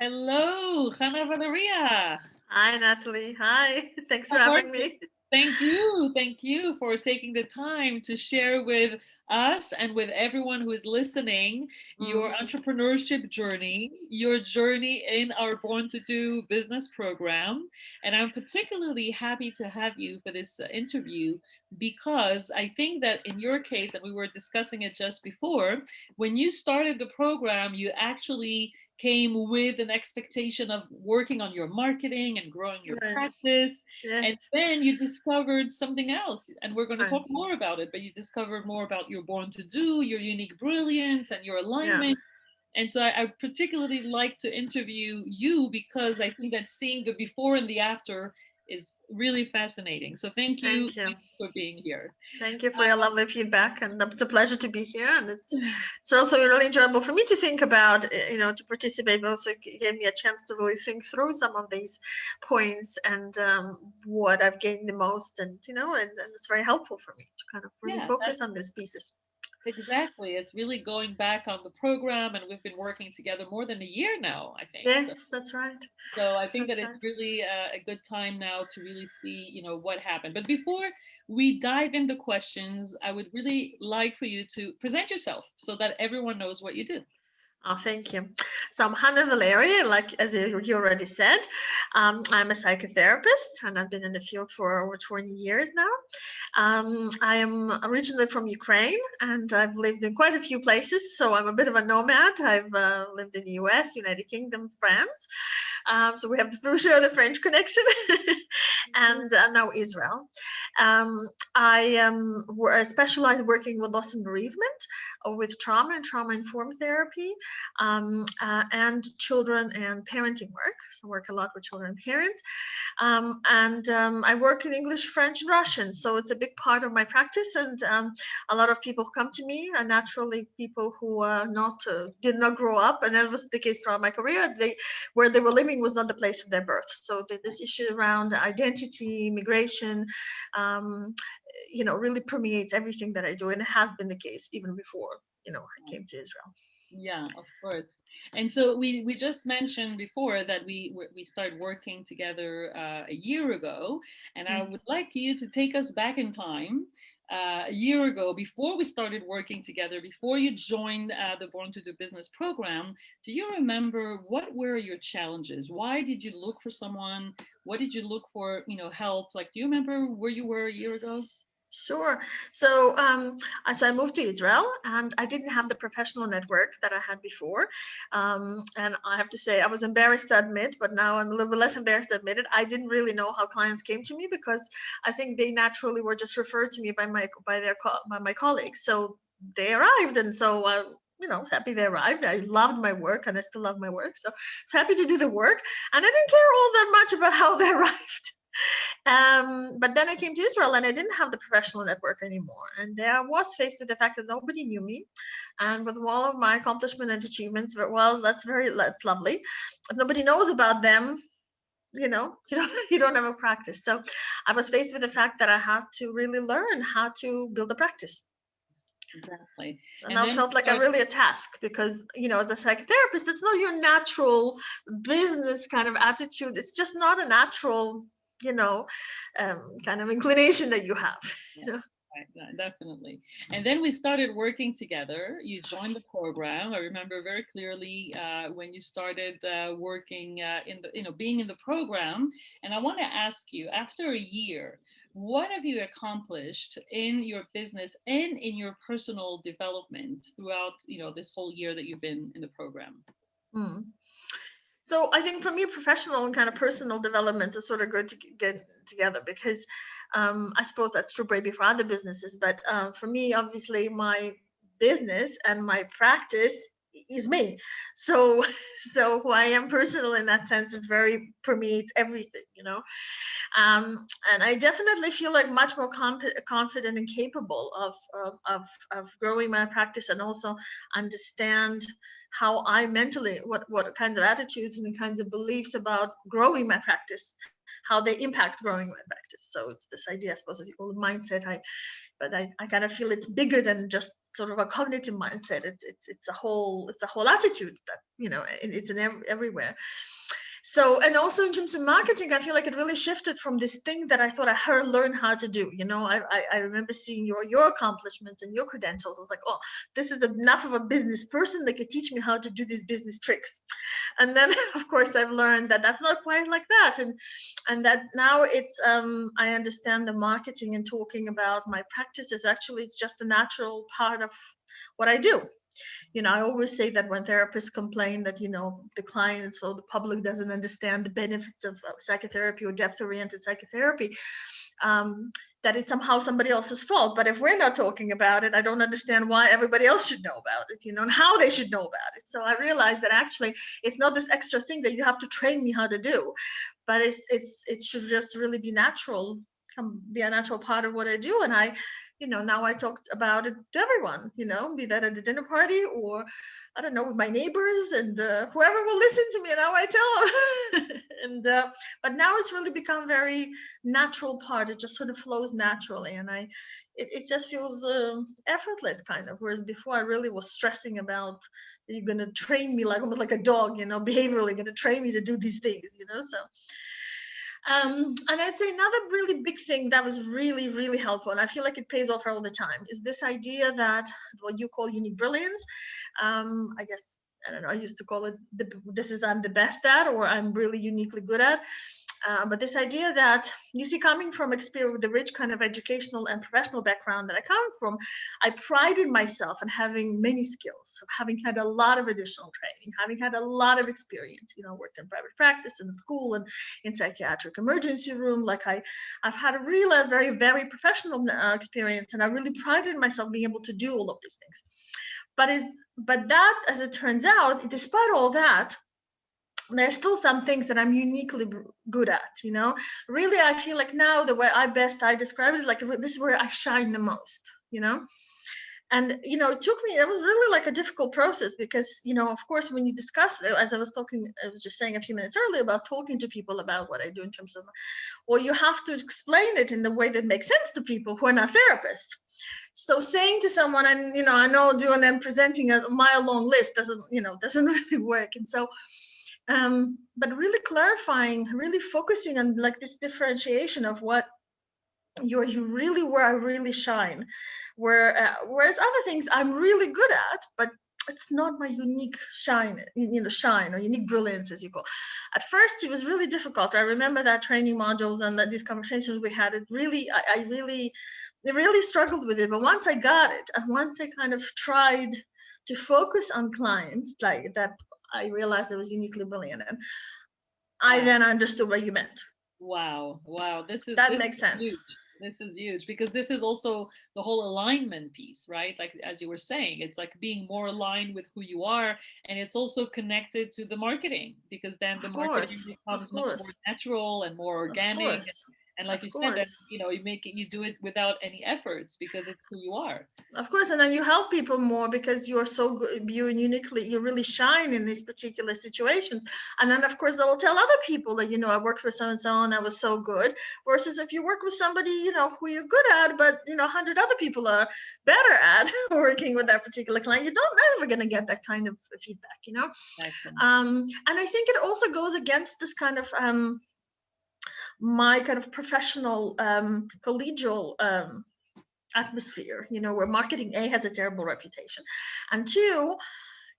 Hello, Hannah-Valeria. Hi, Natalie. Hi. Thanks for How are having you? me. Thank you. Thank you for taking the time to share with us and with everyone who is listening your Mm, entrepreneurship journey, your journey in our Born to Do business program. And I'm particularly happy to have you for this interview because I think that in your case, and we were discussing it just before, when you started the program, you actually came with an expectation of working on your marketing and growing your right. practice. And Yes. then you discovered something else, and we're going to Right. talk more about it. But you discovered more about your Born to Do, your unique brilliance, and your Yeah. alignment. And so I particularly like to interview you because I think that seeing the before and the after is really fascinating. So Thank you. thank you for being here. Thank you for your lovely feedback, and it's a pleasure to be here. And it's also really enjoyable for me to think about, to participate. But also gave me a chance to really think through some of these points and what I've gained the most, and it's very helpful for me to kind of really Yeah, focus on these pieces. exactly. It's really going back on the program, and we've been working together more than a year now, I think. So Yes, that's right. So I think that That's it's right. really a good time now to really see, what happened. But before we dive into questions, I would really like for you to present yourself so that everyone knows what you do. Oh, thank you. So I'm Hannah-Valeria, like as you already said. I'm a psychotherapist, and I've been in the field for over 20 years now. I am originally from Ukraine, and I've lived in quite a few places. So I'm a bit of a nomad. I've lived in the U.S., United Kingdom, France. So we have for sure the French connection, and now Israel. I specialize working with loss and bereavement, with trauma and trauma-informed therapy, and children and parenting work. So I work a lot with children and parents. And I work in English, French, and Russian. So it's a big part of my practice. And a lot of people come to me, and naturally, people who not did not grow up, and that was the case throughout my career. Where they were living was not the place of their birth. So this issue around identity, immigration, um, really permeates everything that I do, and it has been the case even before I came to Israel. Yeah, of course. And so we just mentioned before that we started working together a year ago, and I would Yes. like you to take us back in time a year ago, before we started working together, before you joined the Born to Do Business program. Do you remember what were your challenges? Why did you look for someone? What did you look for? Help. Like, do you remember where you were a year ago? Sure. So I moved to Israel, and I didn't have the professional network that I had before. And I have to say, I was embarrassed to admit, but now I'm a little bit less embarrassed to admit it. I didn't really know how clients came to me, because I think they naturally were just referred to me by my colleagues. So they arrived, and so I was happy they arrived. I loved my work, and I still love my work. So I was happy to do the work, and I didn't care all that much about how they arrived. But then I came to Israel, and I didn't have the professional network anymore. And there I was faced with the fact that nobody knew me. And with all of my accomplishment and achievements, well, that's lovely. If nobody knows about them, you don't have a practice. So I was faced with the fact that I had to really learn how to build a practice. Exactly. And And that then felt like a really a task, because, as a psychotherapist, it's not your natural business kind of attitude. It's just not a natural, you know, kind of inclination that you have. yeah, You know? right, yeah, definitely. And then we started working together. You joined the program. I remember very clearly when you started working being in the program. And I want to ask you, after a year, what have you accomplished in your business and in your personal development throughout, this whole year that you've been in the program? Hmm. So I think for me, professional and kind of personal development is sort of good to get together, because I suppose that's true maybe for other businesses, but for me, obviously, my business and my practice is me. So, so who I am personal in that sense is very permeates everything, and I definitely feel like much more confident and capable of growing my practice, and also understand how I mentally, what kinds of attitudes and the kinds of beliefs about growing my practice how they impact growing my practice. So it's this idea, I suppose, as you call it, mindset. I kind of feel it's bigger than just sort of a cognitive mindset. It's a whole attitude that, it's in everywhere. So, and also in terms of marketing, I feel like it really shifted from this thing that I thought I had to learn how to do. I remember seeing your accomplishments and your credentials. I was like, oh, this is enough of a business person that could teach me how to do these business tricks. And then, of course, I've learned that that's not quite like that, and that now it's I understand the marketing and talking about my practice is actually it's just a natural part of what I do. I always say that when therapists complain that, the clients or the public doesn't understand the benefits of psychotherapy or depth-oriented psychotherapy, that it's somehow somebody else's fault. But if we're not talking about it, I don't understand why everybody else should know about it, and how they should know about it. So I realized that actually it's not this extra thing that you have to train me how to do, but it should just really be natural, be a natural part of what I do. And now I talked about it to everyone, be that at the dinner party or, I don't know, with my neighbors and whoever will listen to me, now I tell them. But now it's really become very natural part. It just sort of flows naturally. And it just feels effortless kind of. Whereas before I really was stressing about, you're going to train me like almost like a dog, behaviorally going to train me to do these things, so. And I'd say another really big thing that was really, really helpful, and I feel like it pays off all the time, is this idea that what you call unique brilliance. I guess, I don't know, I used to call it this is I'm the best at, or I'm really uniquely good at. But this idea that, you see, coming from experience with the rich kind of educational and professional background that I come from, I prided myself in having many skills, of having had a lot of additional training, having had a lot of experience, worked in private practice, in school, and in psychiatric emergency room. Like I've had a real, very, very professional experience, and I really prided myself being able to do all of these things. But that, as it turns out, despite all that, there's still some things that I'm uniquely good at, really. I feel like now the way I describe it is like, this is where I shine the most, and it took me, it was really like a difficult process, because of course, when you discuss, as I was just saying a few minutes earlier about talking to people about what I do in terms of, well, you have to explain it in the way that makes sense to people who are not therapists. So saying to someone, and I know doing and presenting a mile-long list doesn't really work. And so but really clarifying, really focusing on like this differentiation of what you really, where I really shine, whereas other things I'm really good at, but it's not my unique shine, shine or unique brilliance, as you call. At first, it was really difficult. I remember that training modules and these conversations we had. It really, I really struggled with it. But once I got it, and once I kind of tried to focus on clients like that, I realized I was uniquely brilliant, and I then understood what you meant. Wow. This makes sense. Huge. This is huge, because this is also the whole alignment piece, right? Like, as you were saying, it's like being more aligned with who you are, and it's also connected to the marketing, because then the marketing becomes much more natural and more organic. And like you said, that you do it without any efforts, because it's who you are. Of course, and then you help people more because you're so good, you really shine in these particular situations. And then of course they'll tell other people that, I worked with so and so and I was so good. Versus if you work with somebody, who you're good at, but 100 other people are better at working with that particular client, you're never going to get that kind of feedback, And I think it also goes against this kind of my kind of professional collegial atmosphere, where marketing has a terrible reputation, and two,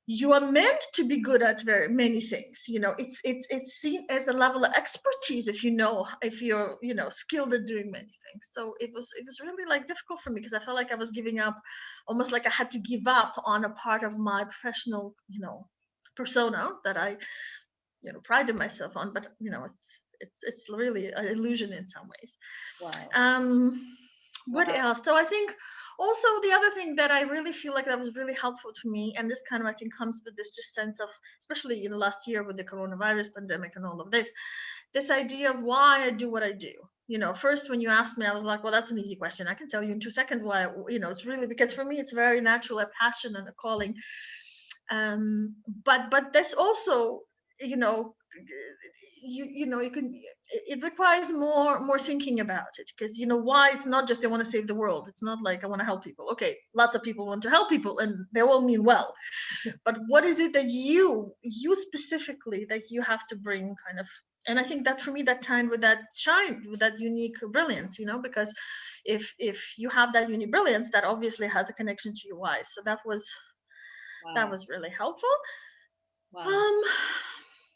you are meant to be good at very many things. It's seen as a level of expertise if you're skilled at doing many things. So it was really like difficult for me, because I felt like I was giving up, almost like I had to give up on a part of my professional persona that I prided myself on, but it's really an illusion in some ways. Wow. What else? So I think also the other thing that I really feel like that was really helpful to me, and this kind of I think comes with this just sense of, especially in the last year with the coronavirus pandemic and all of this idea of why I do what I do. First when you asked me, I was like, well, that's an easy question. I can tell you in 2 seconds why. It's really because for me it's very natural, a passion and a calling. But this also you know, you can, it requires more thinking about it, because why it's not just they want to save the world. It's not like I want to help people. Okay, lots of people want to help people and they all mean well, but what is it that you specifically that you have to bring kind of. And I think that for me, that time with that shine, with that unique brilliance, because if you have that unique brilliance, that obviously has a connection to your why. So that Wow. was really helpful. Wow. um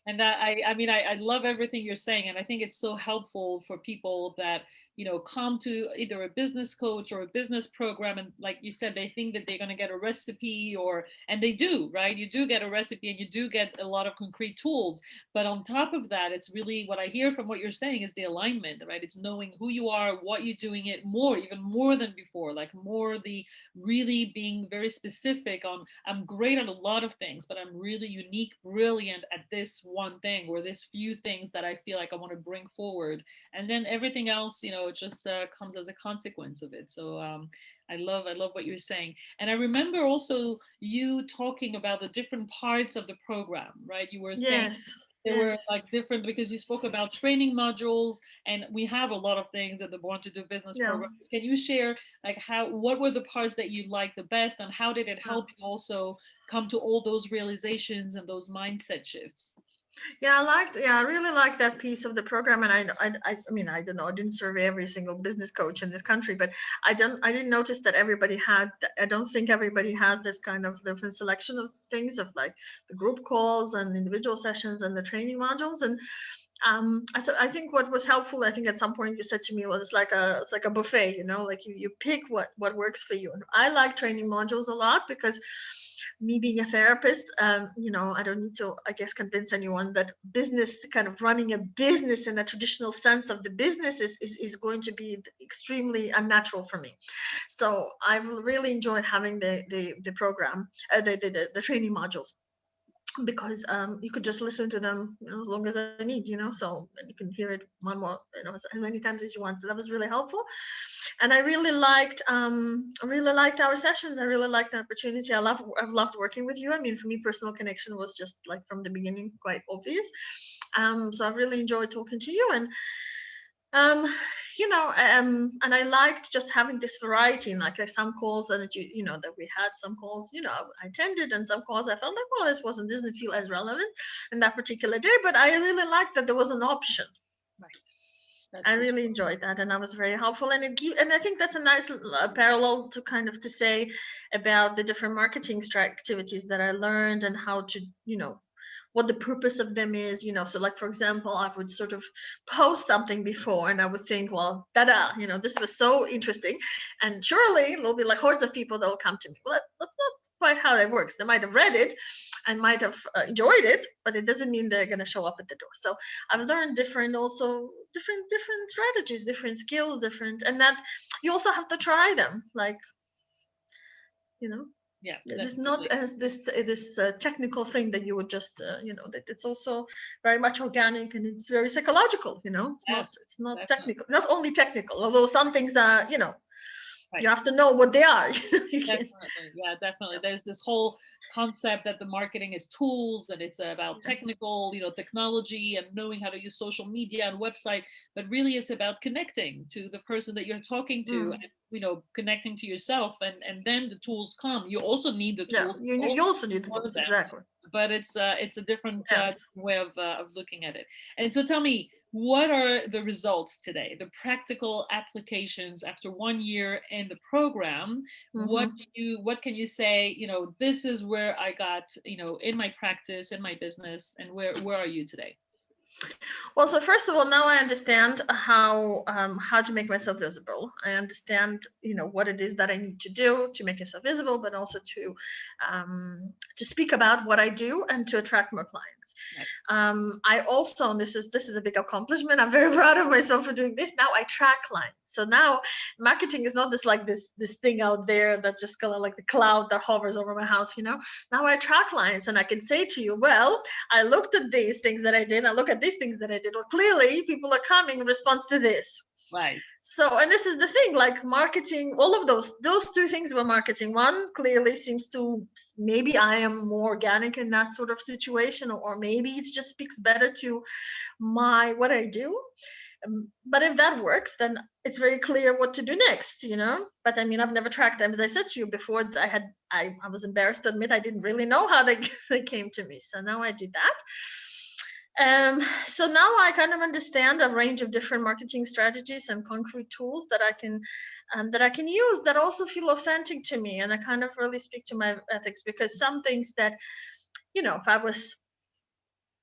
And I mean, I love everything you're saying. And I think it's so helpful for people that, come to either a business coach or a business program. And like you said, they think that they're going to get a recipe and they do, right? You do get a recipe and you do get a lot of concrete tools. But on top of that, it's really what I hear from what you're saying is the alignment, right? It's knowing who you are, what you're doing it more, even more than before, like more the really being very specific on, I'm great at a lot of things, but I'm really unique, brilliant at this one thing or this few things that I feel like I want to bring forward. And then everything else, it just comes as a consequence of it. So I love what you're saying. And I remember also you talking about the different parts of the program, right? You were saying yes, there were yes, like different, because you spoke about training modules, and we have a lot of things at the Born to Do Business yeah, program. Can you share like what were the parts that you liked the best, and how did it yeah. help you also come to all those realizations and those mindset shifts? I really liked that piece of the program. And I mean, I don't know, I didn't survey every single business coach in this country, but I didn't notice that everybody had, I don't think everybody has this kind of different selection of things, of like the group calls and individual sessions and the training modules. And I think what was helpful, I think at some point you said to me, well, it's like a buffet, like you pick what works for you. And I like training modules a lot because me being a therapist, I don't need to, I guess, convince anyone that business, kind of running a business in a traditional sense of the business is going to be extremely unnatural for me. So I've really enjoyed having the program, the training modules, because you could just listen to them, as long as I need, so, and you can hear it one more, as many times as you want. So that was really helpful. And I really liked our sessions. I really liked the opportunity. I've loved working with you. I mean, for me, personal connection was just like from the beginning quite obvious. So I've really enjoyed talking to you. And and I liked just having this variety, and like some calls that that we had, some calls, I attended, and some calls I felt like, well, doesn't feel as relevant in that particular day, but I really liked that there was an option. Right. I That's for really enjoyed that, and that was very helpful. And I think that's a nice parallel to kind of to say about the different marketing activities that I learned, and how to, what the purpose of them is. So like, for example, I would sort of post something before, and I would think, well, tada, this was so interesting, and surely there'll be like hordes of people that will come to me. Well, that's not quite how that works. They might have read it and might have enjoyed it, but it doesn't mean they're going to show up at the door. So I've learned different strategies, different skills, different, and that you also have to try them. Like, you know, Yeah, it is not definitely. as this technical thing that you would just, that it's also very much organic, and it's very psychological. Yes, It's not definitely. technical, not only technical, although some things are, you Right. have to know what they are. You can, Definitely. Yeah, definitely. There's this whole concept that the marketing is tools and it's about yes, technical, technology and knowing how to use social media and website, but really it's about connecting to the person that you're talking to, mm, and connecting to yourself, and then the tools come. You also need the yeah, tools. You you also also need the learn tools, them, exactly. but it's a different Yes. way of looking at it. And so tell me, what are the results today, the practical applications after 1 year in the program? Hmm. What can you say, this is where I got, in my practice, in my business, and where are you today? Well, so first of all, now I understand how to make myself visible. I understand, what it is that I need to do to make myself visible, but also to speak about what I do and to attract more clients. Right. I also, and this is a big accomplishment. I'm very proud of myself for doing this. Now I track clients. So now marketing is not this thing out there that just kind of like the cloud that hovers over my house. Now I track clients, and I can say to you, well, I looked at these things that I did. I look at at these things that I did. Well, clearly people are coming in response to this. Right. So, and this is the thing, like marketing, all of those two things were marketing. One clearly seems to, maybe I am more organic in that sort of situation, or maybe it just speaks better to what I do. But if that works, then it's very clear what to do next, But I mean, I've never tracked them. As I said to you before, I was embarrassed to admit I didn't really know how they they came to me. So now I did that. So now I kind of understand a range of different marketing strategies and concrete tools that I can use that also feel authentic to me, and I kind of really speak to my ethics, because some things that, if I was,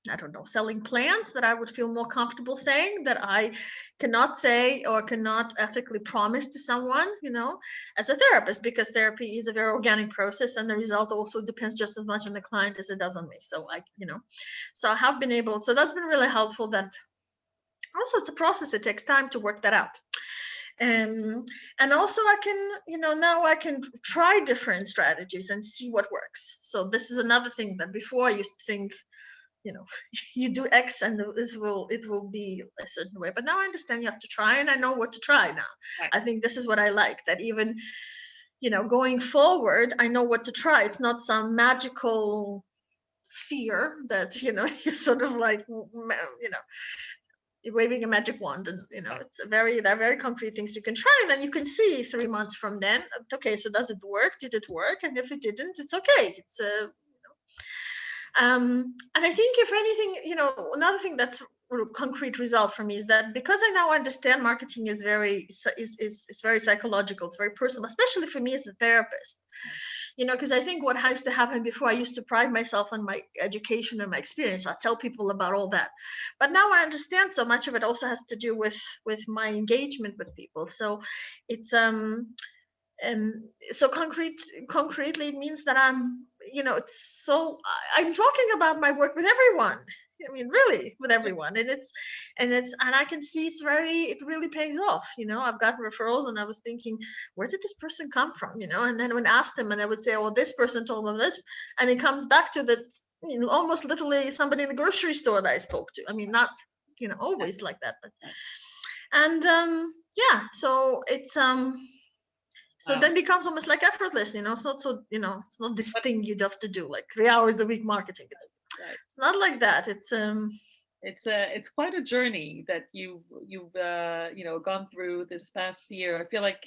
I don't know, selling plants, that I would feel more comfortable saying, that I cannot say or cannot ethically promise to someone, as a therapist, because therapy is a very organic process, and the result also depends just as much on the client as it does on me. So so I have been able, so that's been really helpful. That also, it's a process. It takes time to work that out. And also I can, now I can try different strategies and see what works. So this is another thing that before I used to think, you do X and it will be a certain way. But now I understand you have to try, and I know what to try now. Right. I think this is what I like, that even, going forward, I know what to try. It's not some magical sphere that, you're sort of like, you're waving a magic wand, and they're very concrete things you can try, and then you can see 3 months from then, okay, so does it work? Did it work? And if it didn't, it's okay. It's and I think, if anything, another thing that's a concrete result for me is that, because I now understand marketing is very very psychological, it's very personal, especially for me as a therapist. Because I think what used to happen before, I used to pride myself on my education and my experience. So I tell people about all that, but now I understand so much of it also has to do with my engagement with people. So it's so concretely, it means that I'm talking about my work with everyone. I mean, really, with everyone, and I can see it really pays off. I've got referrals, and I was thinking, where did this person come from? And then when I asked them, and I would say, oh, this person told me this, and it comes back to that, almost literally somebody in the grocery store that I spoke to. I mean, not always like that, but and yeah, so it's so Wow. then becomes almost like effortless, so it's not this thing you'd have to do like 3 hours a week marketing. It's not like that. It's quite a journey that you've gone through this past year. I feel like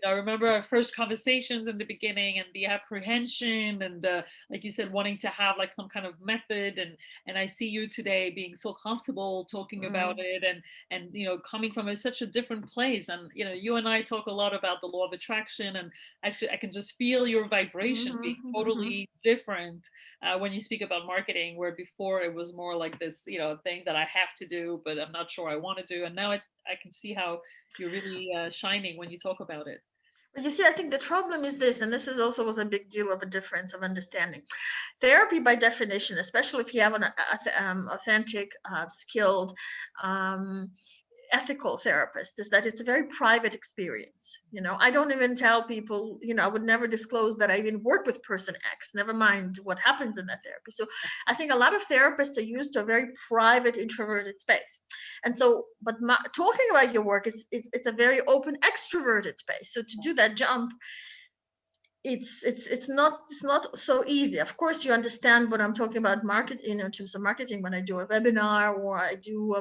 I remember our first conversations in the beginning, and the apprehension, and like you said, wanting to have like some kind of method, and I see you today being so comfortable talking about it, and coming from such a different place. And you and I talk a lot about the law of attraction, and actually I can just feel your vibration being totally different when you speak about marketing, where before it was more like this thing that I have to do, but I'm not sure I want to do. And now I can see how you're really shining when you talk about it. But you see, I think the problem is this, and this is also was a big deal of a difference of understanding. Therapy, by definition, especially if you have an authentic, skilled, ethical therapist, is that it's a very private experience. I don't even tell people, I would never disclose that I even work with person X, never mind what happens in that therapy. So I think a lot of therapists are used to a very private, introverted space. And so, but talking about your work, it's a very open, extroverted space. So to do that jump, it's not so easy. Of course, you understand what I'm talking about, marketing, in terms of marketing, when I do a webinar, or I do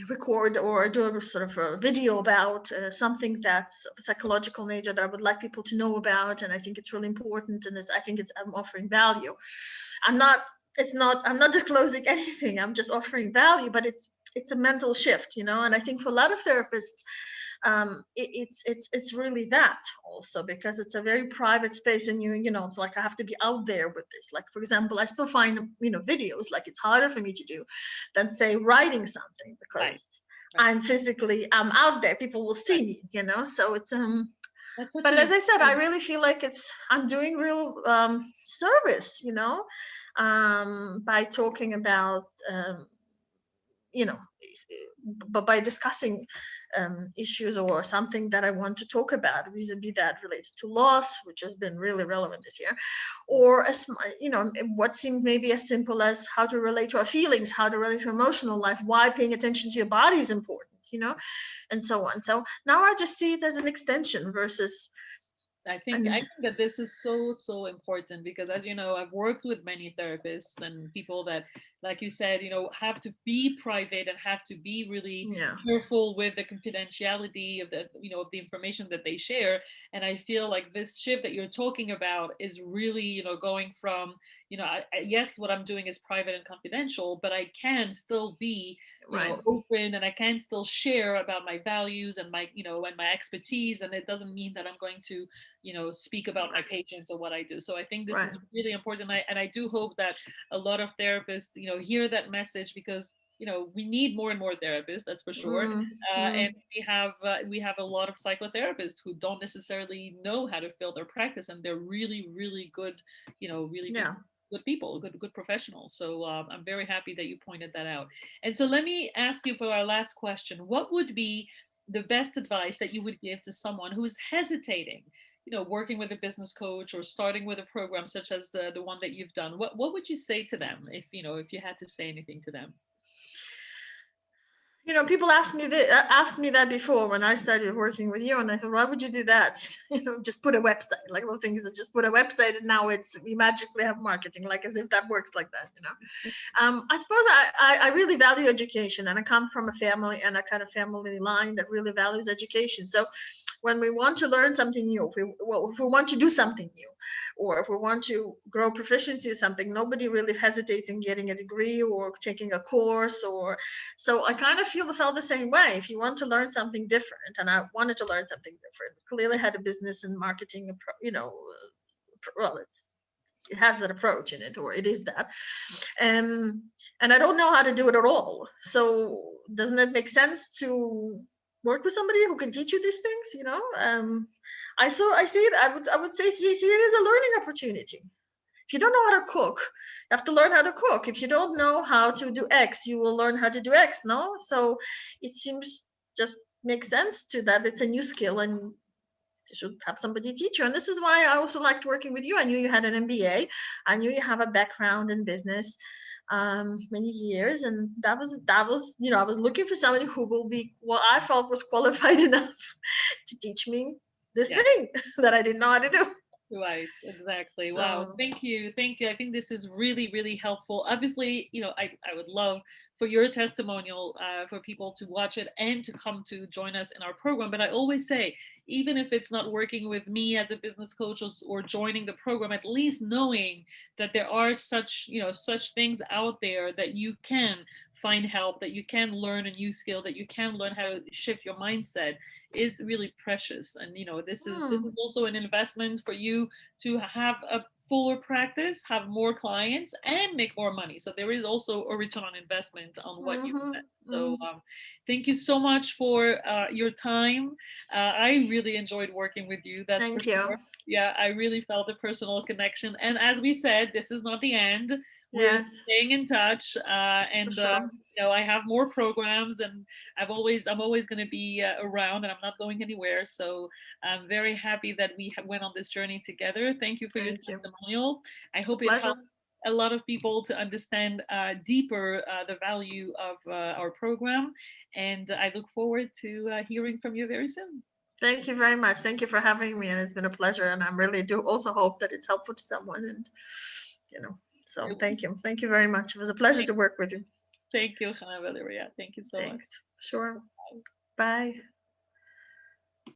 record or do a sort of a video about something that's of a psychological nature that I would like people to know about, and I think it's really important, and I'm offering value. I'm not disclosing anything. I'm just offering value, but it's a mental shift, and I think for a lot of therapists, it's really that also, because it's a very private space, and it's like I have to be out there with this. Like, for example, I still find videos, like, it's harder for me to do than, say, writing something, because I'm out there, people will see me, so it's but as I said, I really feel like I'm doing real service, by talking about you know, but by discussing issues or something that I want to talk about, vis-a-vis that related to loss, which has been really relevant this year, or as you know, what seemed maybe as simple as how to relate to our feelings, how to relate to emotional life, why paying attention to your body is important, you know, and so on. So now I just see it as an extension versus, I and think that this is so so important because, as you know, I've worked with many therapists and people that, like you said, have to be private and have to be really yeah, careful with the confidentiality of the of the information that they share. And I feel like this shift that you're talking about is really going from yes, what I'm doing is private and confidential, but I can still be right, open, and I can still share about my values and my and my expertise, and it doesn't mean that I'm going to speak about my patients or what I do. So I think this right. is really important. And I do hope that a lot of therapists hear that message, because we need more and more therapists, that's for sure. Mm, And mm, we have a lot of psychotherapists who don't necessarily know how to fill their practice, and they're really really good, really yeah. good people, good professionals. So I'm very happy that you pointed that out. And so let me ask you for our last question: what would be the best advice that you would give to someone who's hesitating, working with a business coach or starting with a program such as the one that you've done? What would you say to them, if if you had to say anything to them? You know, people asked me that before when I started working with you, and I thought, why would you do that? You know, just put a website. Like, the thing is, just put a website, and now we magically have marketing, like as if that works like that. You know, I suppose I really value education, and I come from a family and a kind of family line that really values education. So when we want to learn something new, if we want to do something new, or if we want to grow proficiency in something, nobody really hesitates in getting a degree or taking a course. Or so I kind of felt the same way. If you want to learn something different, and I wanted to learn something different, clearly had a business and marketing, well, it has that approach in it, or it is that. And I don't know how to do it at all. So doesn't it make sense to work with somebody who can teach you these things? You know, I see it. I would say see it as a learning opportunity. If you don't know how to cook, you have to learn how to cook. If you don't know how to do X, you will learn how to do X. No, so it seems just makes sense to that. It's a new skill, and you should have somebody teach you. And this is why I also liked working with you. I knew you had an MBA. I knew you have a background in business, many years, and that was I was looking for somebody who will be what I felt was qualified enough to teach me this Yeah. thing that I didn't know how to do. Right, exactly. Wow, So thank you. Thank you. I think this is really, really helpful. Obviously, I would love for your testimonial, for people to watch it and to come to join us in our program. But I always say, even if it's not working with me as a business coach, or joining the program, at least knowing that there are such things out there that you can find help, that you can learn a new skill, that you can learn how to shift your mindset, is really precious. And this is hmm, also an investment for you to have a fuller practice, have more clients, and make more money. So there is also a return on investment on what you hmm, invest. So thank you so much for your time. I really enjoyed working with you, that's for thank sure. you. Yeah, I really felt a personal connection. And as we said, this is not the end. We're Yes, staying in touch, for and sure. I have more programs, and I'm always going to be around, and I'm not going anywhere. So I'm very happy that we went on this journey together. Thank you for your Thank you. testimonial. I hope it Pleasure. helps a lot of people to understand deeper the value of our program. And I look forward to hearing from you very soon. Thank you very much. Thank you for having me, and it's been a pleasure. And I really do also hope that it's helpful to someone. And you know, so thank you. Thank you very much. It was a pleasure to work with you. Thank you, Hannah-Valeria. Thank you so much. Thanks. Sure. Bye.